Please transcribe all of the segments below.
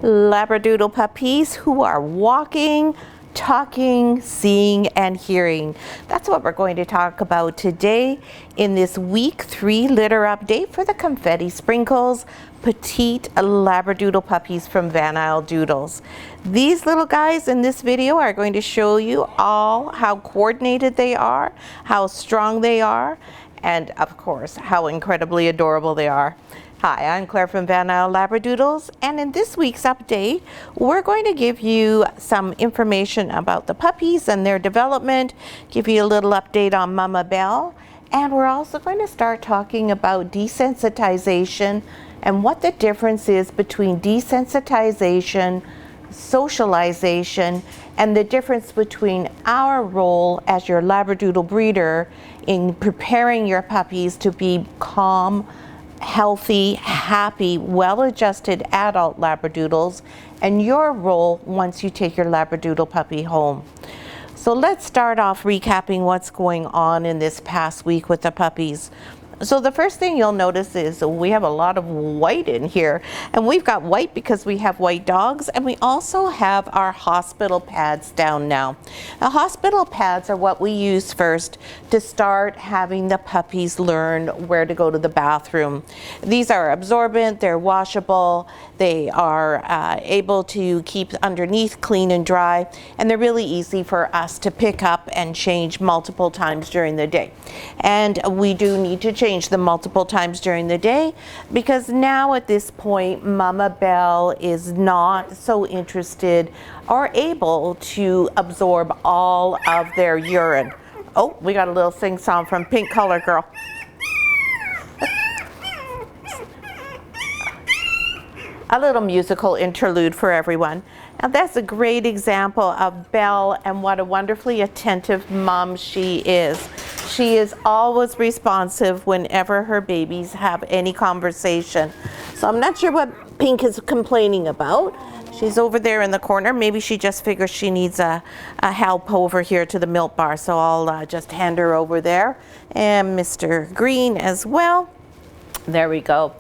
Labradoodle puppies who are walking, talking, seeing, and hearing. That's what we're going to talk about today in this week 3 litter update for the Confetti Sprinkles petite Labradoodle puppies from Isle Doodles. These little guys in this video are going to show you all how coordinated they are, how strong they are, and of course how incredibly adorable they are. Hi, I'm Claire from Isle Labradoodles, and in this week's update, we're going to give you some information about the puppies and their development, give you a little update on Mama Belle, and we're also going to start talking about desensitization and what the difference is between desensitization, socialization, and the difference between our role as your Labradoodle breeder in preparing your puppies to be calm, healthy, happy, well-adjusted adult Labradoodles, and your role once you take your Labradoodle puppy home. So let's start off recapping what's going on in this past week with the puppies. So the first thing you'll notice is we have a lot of white in here, and we've got white because we have white dogs, and we also have our hospital pads down now. The hospital pads are what we use first to start having the puppies learn where to go to the bathroom. These are absorbent, they're washable, they are able to keep underneath clean and dry, and they're really easy for us to pick up and change multiple times during the day. And we do need to change them multiple times during the day because now at this point Mama Belle is not so interested or able to absorb all of their urine. Oh, we got a little sing-song from Pink Color Girl. A little musical interlude for everyone. Now that's a great example of Belle and what a wonderfully attentive mom she is. She is always responsive whenever her babies have any conversation. So I'm not sure what Pink is complaining about. She's over there in the corner. Maybe she just figures she needs a help over here to the milk bar. So I'll just hand her over there. And Mr. Green as well. There we go.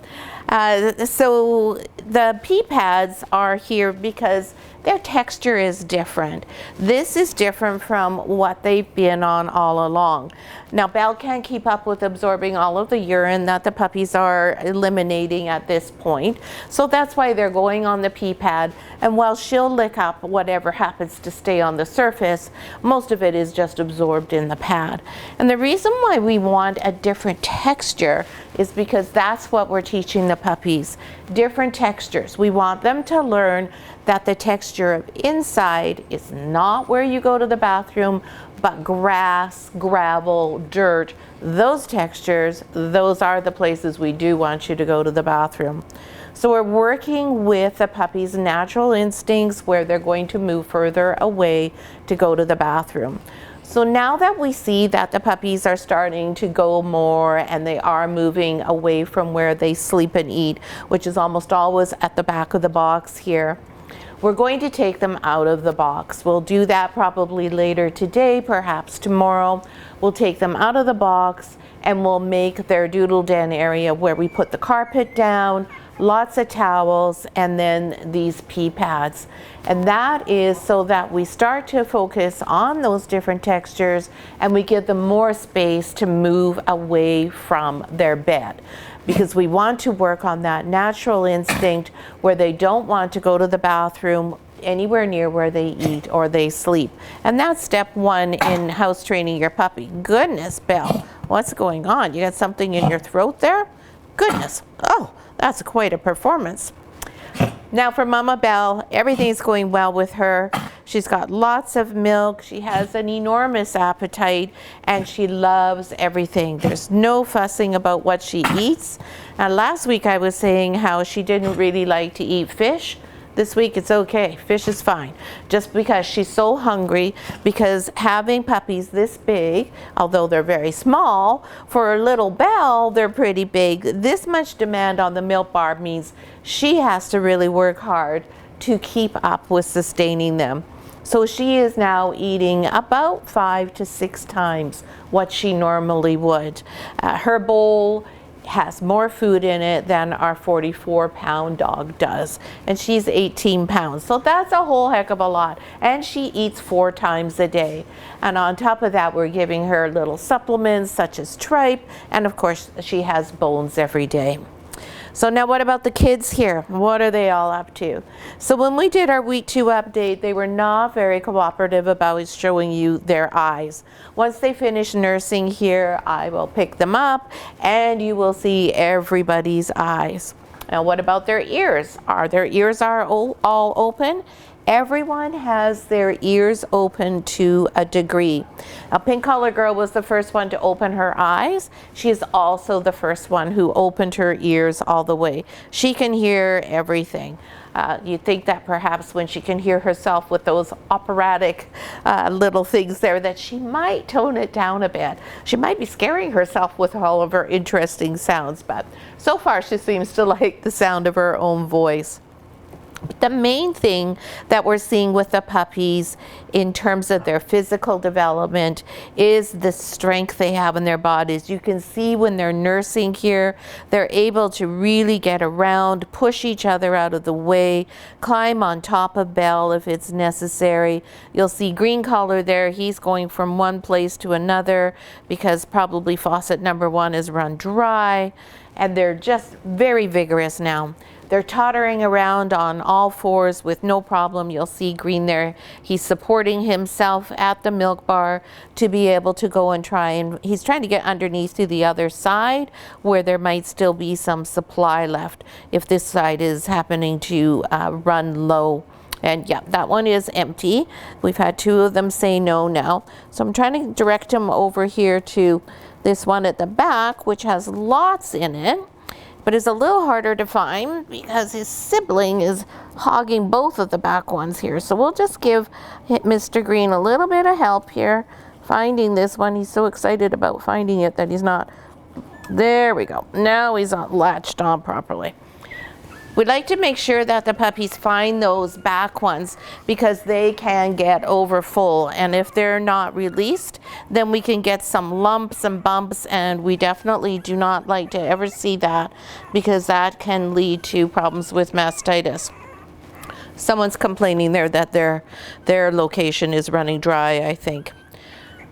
So the pee pads are here because their texture is different. This is different from what they've been on all along. Now Belle can't keep up with absorbing all of the urine that the puppies are eliminating at this point. So that's why they're going on the pee pad, and while she'll lick up whatever happens to stay on the surface, most of it is just absorbed in the pad. And the reason why we want a different texture is because that's what we're teaching the puppies. Different textures. We want them to learn that the texture of inside is not where you go to the bathroom, but grass, gravel, dirt. Those textures, those are the places we do want you to go to the bathroom. So we're working with the puppy's natural instincts where they're going to move further away to go to the bathroom. So now that we see that the puppies are starting to go more and they are moving away from where they sleep and eat, which is almost always at the back of the box here, we're going to take them out of the box. We'll do that probably later today, perhaps tomorrow. We'll take them out of the box and we'll make their doodle den area where we put the carpet down, lots of towels, and then these pee pads. And that is so that we start to focus on those different textures and we give them more space to move away from their bed. Because we want to work on that natural instinct where they don't want to go to the bathroom anywhere near where they eat or they sleep. And that's step 1 in house training your puppy. Goodness, Belle, what's going on? You got something in your throat there? Goodness, oh, that's quite a performance. Now for Mama Belle, everything's going well with her. She's got lots of milk, she has an enormous appetite, and she loves everything. There's no fussing about what she eats. Last week I was saying how she didn't really like to eat fish. This week it's okay, fish is fine. Just because she's so hungry, because having puppies this big, although they're very small, for little Belle, they're pretty big. This much demand on the milk bar means she has to really work hard to keep up with sustaining them. So she is now eating about 5 to 6 times what she normally would. Her bowl has more food in it than our 44-pound dog does, and she's 18 pounds, so that's a whole heck of a lot, and she eats 4 times a day. And on top of that, we're giving her little supplements such as tripe, and of course she has bones every day. So now what about the kids here? What are they all up to? So when we did our week 2 update, they were not very cooperative about showing you their eyes. Once they finish nursing here, I will pick them up and you will see everybody's eyes. Now what about their ears? Are their ears all open? Everyone has their ears open to a degree. Now, Pink Collar Girl was the first one to open her eyes. She is also the first one who opened her ears all the way. She can hear everything. You'd think that perhaps when she can hear herself with those operatic little things there, that she might tone it down a bit. She might be scaring herself with all of her interesting sounds, but so far she seems to like the sound of her own voice. The main thing that we're seeing with the puppies in terms of their physical development is the strength they have in their bodies. You can see when they're nursing here, they're able to really get around, push each other out of the way, climb on top of Belle if it's necessary. You'll see Green Collar there, he's going from one place to another because probably faucet number 1 is run dry, and they're just very vigorous now. They're tottering around on all 4s with no problem. You'll see Green there. He's supporting himself at the milk bar to be able to go and he's trying to get underneath to the other side where there might still be some supply left if this side is happening to run low. And yeah, that one is empty. We've had 2 of them say no now. So I'm trying to direct him over here to this one at the back, which has lots in it, but is a little harder to find because his sibling is hogging both of the back ones here. So we'll just give Mr. Green a little bit of help here finding this one. He's so excited about finding it that he's not. There we go. Now he's latched on properly. We'd like to make sure that the puppies find those back ones because they can get over full, and if they're not released, then we can get some lumps and bumps, and we definitely do not like to ever see that because that can lead to problems with mastitis. Someone's complaining there that their location is running dry, I think.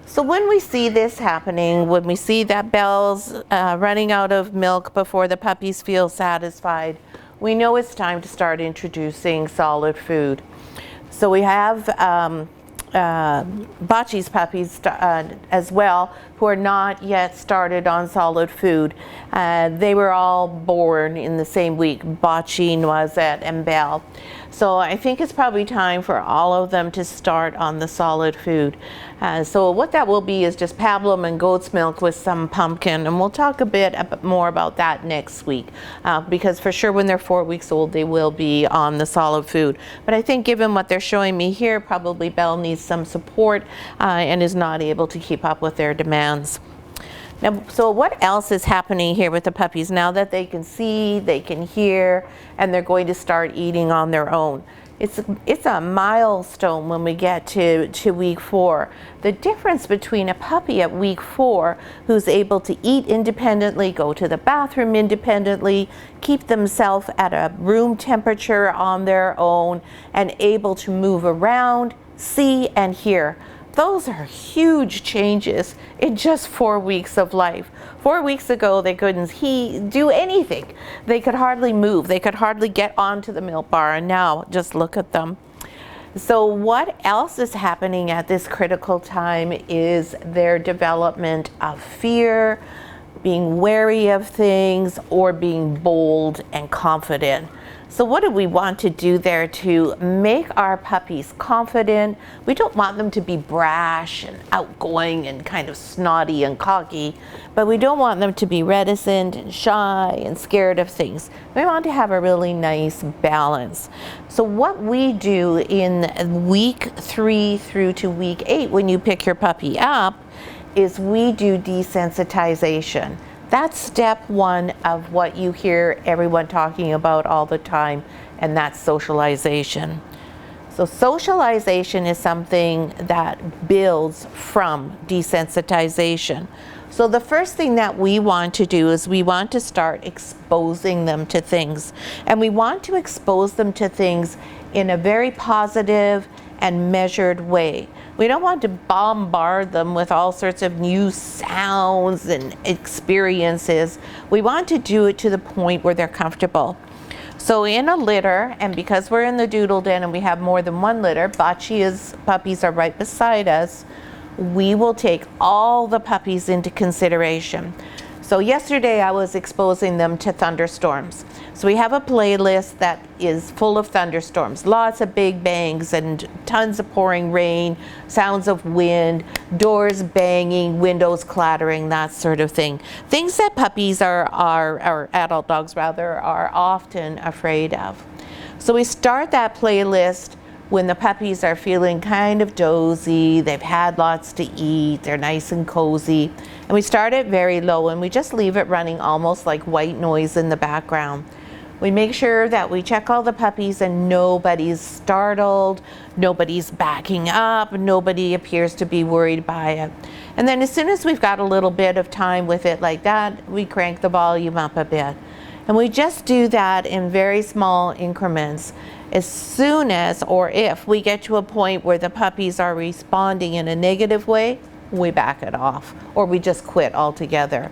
So when we see this happening, when we see that Belle's running out of milk before the puppies feel satisfied, we know it's time to start introducing solid food. So we have Bocce's puppies as well, who are not yet started on solid food. They were all born in the same week, Bocce, Noisette, and Belle. So I think it's probably time for all of them to start on the solid food. So what that will be is just pablum and goat's milk with some pumpkin, and we'll talk a bit more about that next week, because for sure when they're 4 weeks old they will be on the solid food. But I think given what they're showing me here, probably Belle needs some support and is not able to keep up with their demands. Now, so what else is happening here with the puppies now that they can see, they can hear, and they're going to start eating on their own? It's a milestone when we get to week 4. The difference between a puppy at week 4 who's able to eat independently, go to the bathroom independently, keep themselves at a room temperature on their own, and able to move around, see and hear. Those are huge changes in just 4 weeks of life. 4 weeks ago, they couldn't do anything. They could hardly move. They could hardly get onto the milk bar, and now just look at them. So what else is happening at this critical time is their development of fear, being wary of things, or being bold and confident. So what do we want to do there to make our puppies confident? We don't want them to be brash and outgoing and kind of snotty and cocky, but we don't want them to be reticent and shy and scared of things. We want to have a really nice balance. So what we do in week 3 through to week 8 when you pick your puppy up is we do desensitization. That's step 1 of what you hear everyone talking about all the time, and that's socialization. So socialization is something that builds from desensitization. So the first thing that we want to do is we want to start exposing them to things. And we want to expose them to things in a very positive and measured way. We don't want to bombard them with all sorts of new sounds and experiences. We want to do it to the point where they're comfortable. So in a litter, and because we're in the doodle den and we have more than one litter, Bocce's puppies are right beside us, we will take all the puppies into consideration. So yesterday I was exposing them to thunderstorms. So we have a playlist that is full of thunderstorms, lots of big bangs and tons of pouring rain, sounds of wind, doors banging, windows clattering, that sort of thing. Things that puppies or adult dogs rather, are often afraid of. So we start that playlist when the puppies are feeling kind of dozy, they've had lots to eat, they're nice and cozy. And we start it very low and we just leave it running almost like white noise in the background. We make sure that we check all the puppies and nobody's startled, nobody's backing up, nobody appears to be worried by it. And then as soon as we've got a little bit of time with it like that, we crank the volume up a bit. And we just do that in very small increments. As soon as, or if, we get to a point where the puppies are responding in a negative way, we back it off, or we just quit altogether.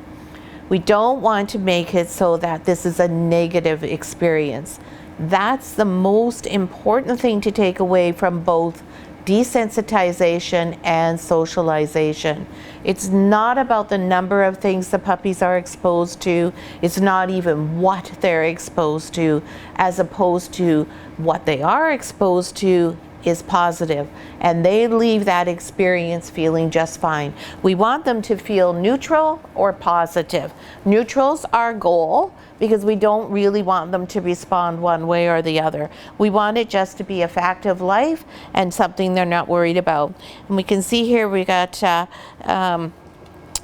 We don't want to make it so that this is a negative experience. That's the most important thing to take away from both desensitization and socialization. It's not about the number of things the puppies are exposed to. It's not even what they're exposed to, as opposed to what they are exposed to is positive, and they leave that experience feeling just fine. We want them to feel neutral or positive. Neutral's our goal because we don't really want them to respond one way or the other. We want it just to be a fact of life and something they're not worried about. And we can see here we got a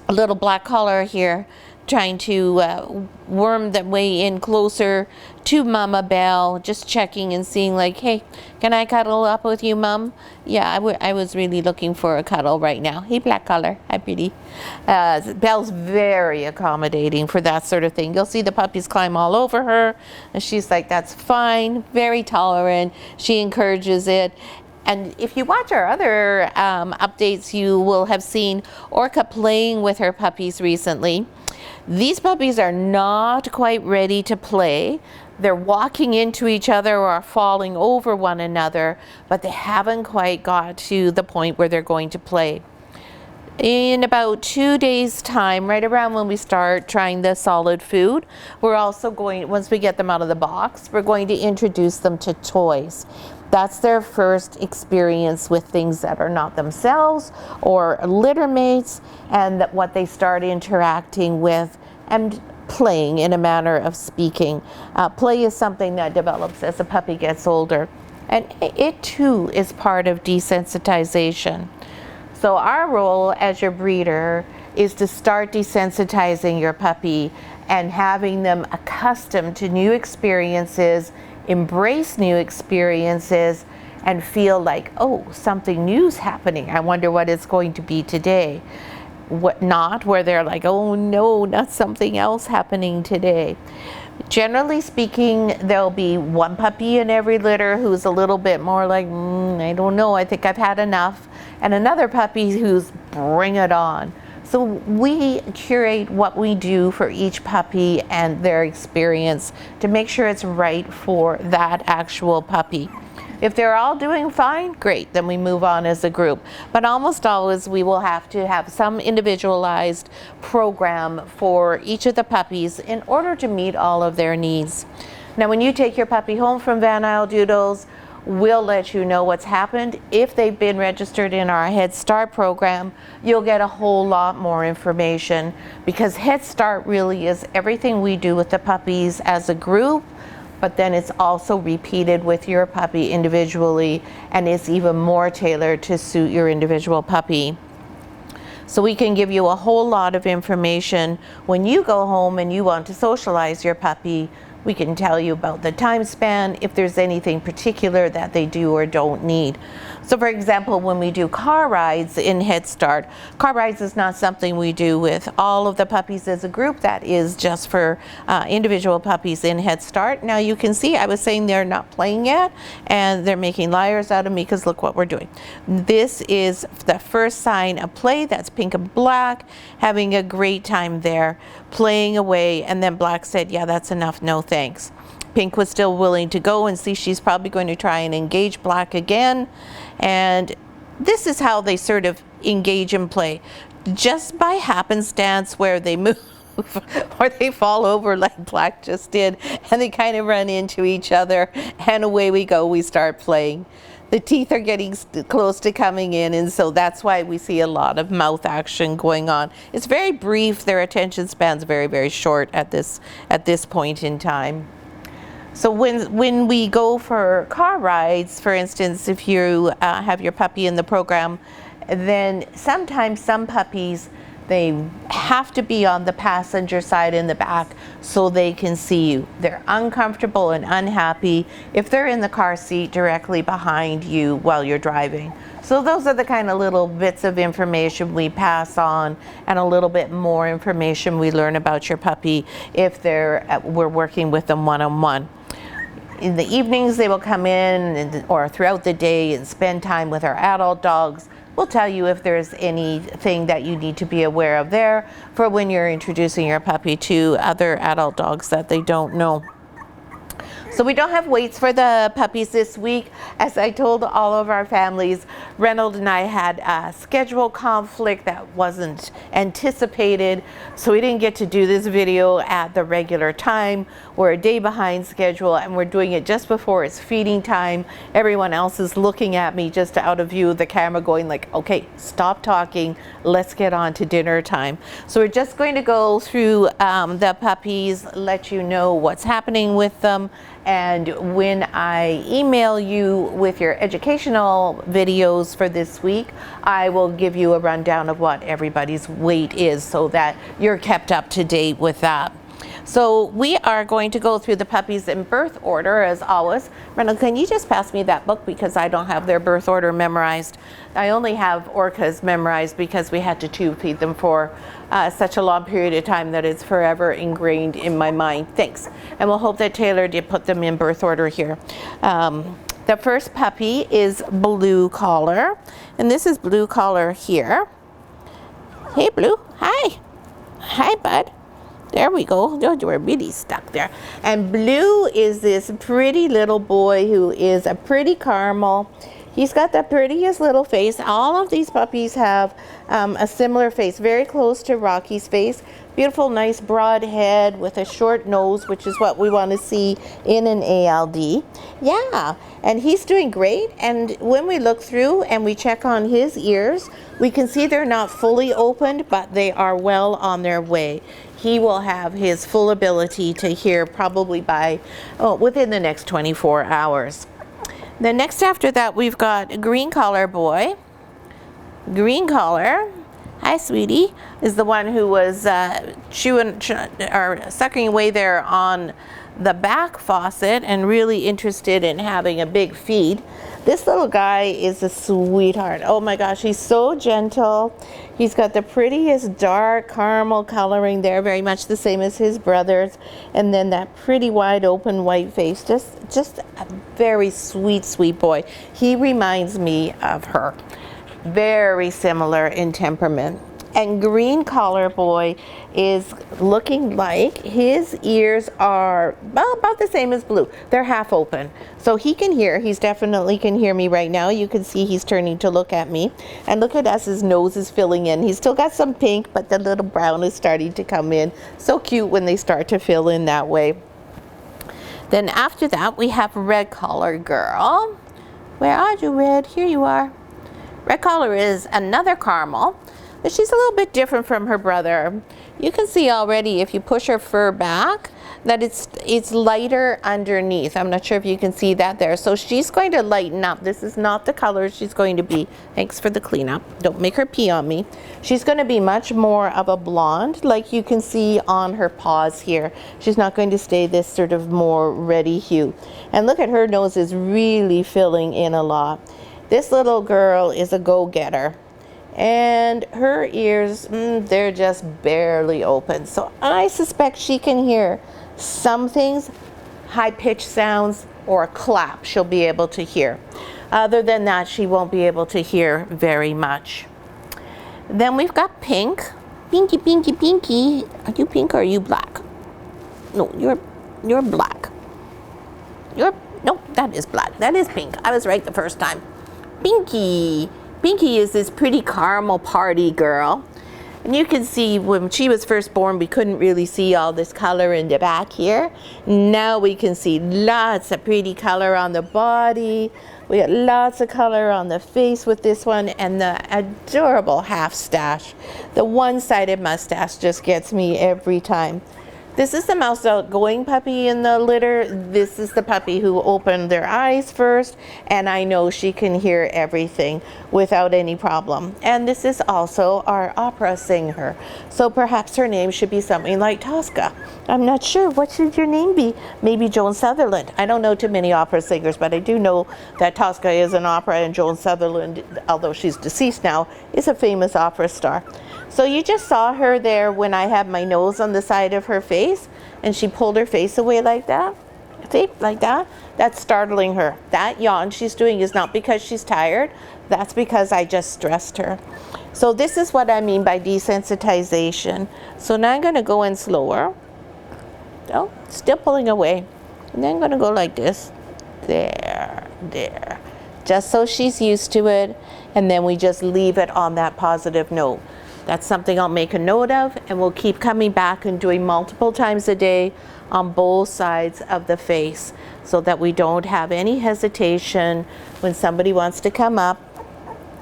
little black collar here trying to worm their way in closer to Mama Belle, just checking and seeing like, hey, can I cuddle up with you, Mom? Yeah, I was really looking for a cuddle right now. Hey, black collar, hi, pretty. Belle's very accommodating for that sort of thing. You'll see the puppies climb all over her, and she's like, that's fine, very tolerant. She encourages it. And if you watch our other updates, you will have seen Orca playing with her puppies recently. These puppies are not quite ready to play. They're walking into each other or falling over one another, but they haven't quite got to the point where they're going to play. In about 2 days' time, right around when we start trying the solid food, we're also going, once we get them out of the box, we're going to introduce them to toys. That's their first experience with things that are not themselves or litter mates, and that what they start interacting with and playing, in a manner of speaking. Play is something that develops as a puppy gets older, and it too is part of desensitization. So our role as your breeder is to start desensitizing your puppy and having them accustomed to new experiences, embrace new experiences, and feel like, oh, something new's happening. I wonder what it's going to be today. What not where they're like, oh no, not something else happening today. Generally speaking, there'll be one puppy in every litter who's a little bit more like, I don't know, I think I've had enough, and another puppy who's bring it on. So we curate what we do for each puppy and their experience to make sure it's right for that actual puppy. If they're all doing fine, great, then we move on as a group. But almost always we will have to have some individualized program for each of the puppies in order to meet all of their needs. Now when you take your puppy home from Van Isle Doodles, we'll let you know what's happened. If they've been registered in our Head Start program, you'll get a whole lot more information, because Head Start really is everything we do with the puppies as a group, but then it's also repeated with your puppy individually, and it's even more tailored to suit your individual puppy. So we can give you a whole lot of information when you go home and you want to socialize your puppy. We can tell you about the time span, if there's anything particular that they do or don't need. So for example, when we do car rides in Head Start, car rides is not something we do with all of the puppies as a group. That is just for individual puppies in Head Start. Now you can see I was saying they're not playing yet, and they're making liars out of me because look what we're doing. This is the first sign of play. That's Pink and Black having a great time there, playing away, and then Black said, yeah, that's enough, no thanks. Pink was still willing to go, and see she's probably going to try and engage Black again. And this is how they sort of engage and play, just by happenstance where they move or they fall over like Black just did, and they kind of run into each other, and away we go, we start playing. The teeth are getting close to coming in, and so that's why we see a lot of mouth action going on. It's very brief. Their attention span's very, very short at this point in time. So when we go for car rides, for instance, if you have your puppy in the program, then sometimes some puppies, they have to be on the passenger side in the back so they can see you. They're uncomfortable and unhappy if they're in the car seat directly behind you while you're driving. So those are the kind of little bits of information we pass on, and a little bit more information we learn about your puppy if we're working with them one-on-one. In the evenings, they will come in or throughout the day and spend time with our adult dogs. We'll tell you if there's anything that you need to be aware of there for when you're introducing your puppy to other adult dogs that they don't know. So we don't have weights for the puppies this week. As I told all of our families, Reynold and I had a schedule conflict that wasn't anticipated, so we didn't get to do this video at the regular time. We're a day behind schedule, and we're doing it just before it's feeding time. Everyone else is looking at me just out of view of the camera going like, okay, stop talking, let's get on to dinner time. So we're just going to go through the puppies, let you know what's happening with them, and when I email you with your educational videos for this week, I will give you a rundown of what everybody's weight is so that you're kept up to date with that. So we are going to go through the puppies in birth order as always. Reynold, can you just pass me that book because I don't have their birth order memorized. I only have Orca's memorized because we had to tube feed them for such a long period of time that it's forever ingrained in my mind. Thanks. And we'll hope that Taylor did put them in birth order here. The first puppy is Blue Collar, and this is Blue Collar here. Hey Blue, hi. Hi bud. There we go. Oh, we're really stuck there. And Blue is this pretty little boy who is a pretty caramel. He's got the prettiest little face. All of these puppies have a similar face, very close to Rocky's face. Beautiful, nice broad head with a short nose, which is what we want to see in an ALD. Yeah, and he's doing great. And when we look through and we check on his ears, we can see they're not fully opened, but they are well on their way. He will have his full ability to hear probably by within the next 24 hours. Then next after that, we've got a Green Collar boy. Green Collar, hi sweetie, is the one who was sucking away there on the back faucet and really interested in having a big feed. This little guy is a sweetheart. Oh my gosh, he's so gentle. He's got the prettiest dark caramel coloring there, very much the same as his brothers. And then that pretty wide open white face, just a very sweet, sweet boy. He reminds me of her. Very similar in temperament. And Green Collar boy is looking like his ears are about the same as Blue. They're half open. So he can hear. He's definitely can hear me right now. You can see he's turning to look at me. And look at us, his nose is filling in. He's still got some pink, but the little brown is starting to come in. So cute when they start to fill in that way. Then after that, we have Red Collar girl. Where are you, Red? Here you are. Red Collar is another caramel. But she's a little bit different from her brother. You can see already if you push her fur back that it's lighter underneath. I'm not sure if you can see that there. So she's going to lighten up. This is not the color she's going to be. Thanks for the cleanup. Don't make her pee on me. She's going to be much more of a blonde, like you can see on her paws here. She's not going to stay this sort of more reddy hue. And look at her nose is really filling in a lot. This little girl is a go-getter. And her ears, they're just barely open. So I suspect she can hear some things, high-pitched sounds, or a clap she'll be able to hear. Other than that, she won't be able to hear very much. Then we've got Pink. Pinky, Pinky, Pinky. Are you pink or are you black? No, you're black. No, that is black. That is pink. I was right the first time. Pinky. Pinky is this pretty caramel party girl. And you can see when she was first born, we couldn't really see all this color in the back here. Now we can see lots of pretty color on the body. We got lots of color on the face with this one, and the adorable half stash. The one-sided mustache just gets me every time. This is the most outgoing puppy in the litter. This is the puppy who opened their eyes first, and I know she can hear everything without any problem. And this is also our opera singer. So perhaps her name should be something like Tosca. I'm not sure. What should your name be? Maybe Joan Sutherland. I don't know too many opera singers, but I do know that Tosca is an opera, and Joan Sutherland, although she's deceased now, is a famous opera star. So you just saw her there when I had my nose on the side of her face, and she pulled her face away like that. See, like that. That's startling her. That yawn she's doing is not because she's tired. That's because I just stressed her. So this is what I mean by desensitization. So now I'm going to go in slower. Oh, still pulling away. And then I'm going to go like this. There. Just so she's used to it. And then we just leave it on that positive note. That's something I'll make a note of, and we'll keep coming back and doing multiple times a day on both sides of the face so that we don't have any hesitation when somebody wants to come up.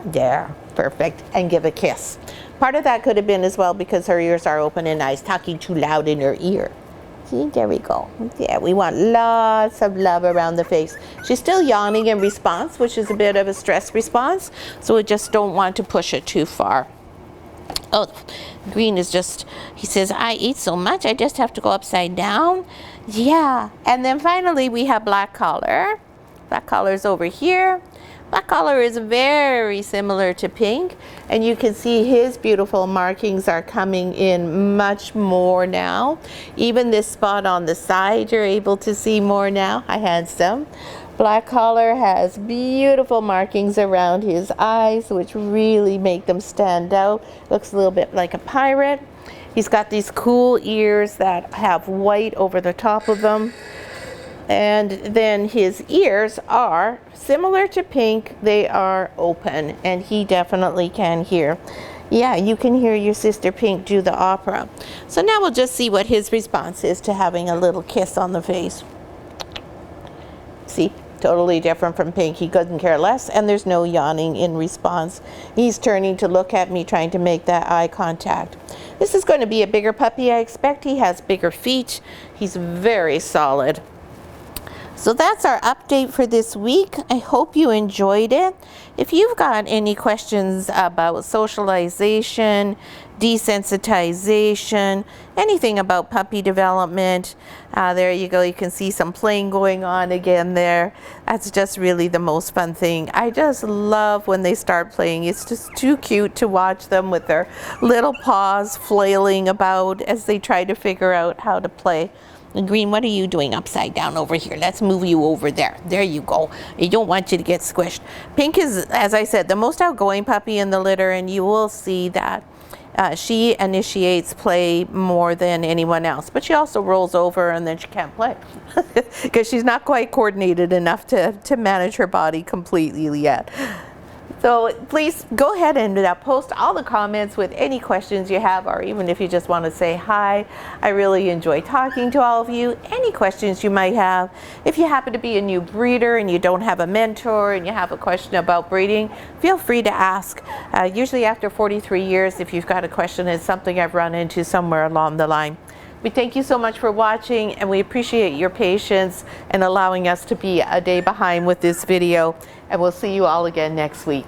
There, perfect, and give a kiss. Part of that could have been as well because her ears are open and I was talking too loud in her ear. See, there we go. Yeah, we want lots of love around the face. She's still yawning in response, which is a bit of a stress response, so we just don't want to push it too far. Oh, Green is just, he says, I eat so much, I just have to go upside down. Yeah. And then finally we have Black Collar. Black Collar is over here. Black Collar is very similar to Pink, and you can see his beautiful markings are coming in much more now. Even this spot on the side, you're able to see more now. Hi, handsome. Black Collar has beautiful markings around his eyes, which really make them stand out. Looks a little bit like a pirate. He's got these cool ears that have white over the top of them. And then his ears are similar to Pink. They are open, and he definitely can hear. Yeah, you can hear your sister Pink do the opera. So now we'll just see what his response is to having a little kiss on the face. See? Totally different from Pink. He couldn't care less, and there's no yawning in response. He's turning to look at me, trying to make that eye contact. This is going to be a bigger puppy, I expect. He has bigger feet. He's very solid. So that's our update for this week. I hope you enjoyed it. If you've got any questions about socialization, desensitization, anything about puppy development, there you go. You can see some playing going on again there. That's just really the most fun thing. I just love when they start playing. It's just too cute to watch them with their little paws flailing about as they try to figure out how to play. Green, what are you doing upside down over here? Let's move you over there. There you go. I don't want you to get squished. Pink is, as I said, the most outgoing puppy in the litter, and you will see that she initiates play more than anyone else. But she also rolls over and then she can't play because she's not quite coordinated enough to manage her body completely yet. So please go ahead and post all the comments with any questions you have, or even if you just want to say hi. I really enjoy talking to all of you. Any questions you might have. If you happen to be a new breeder and you don't have a mentor and you have a question about breeding, feel free to ask. Usually after 43 years, if you've got a question, it's something I've run into somewhere along the line. We thank you so much for watching, and we appreciate your patience and allowing us to be a day behind with this video. And we'll see you all again next week.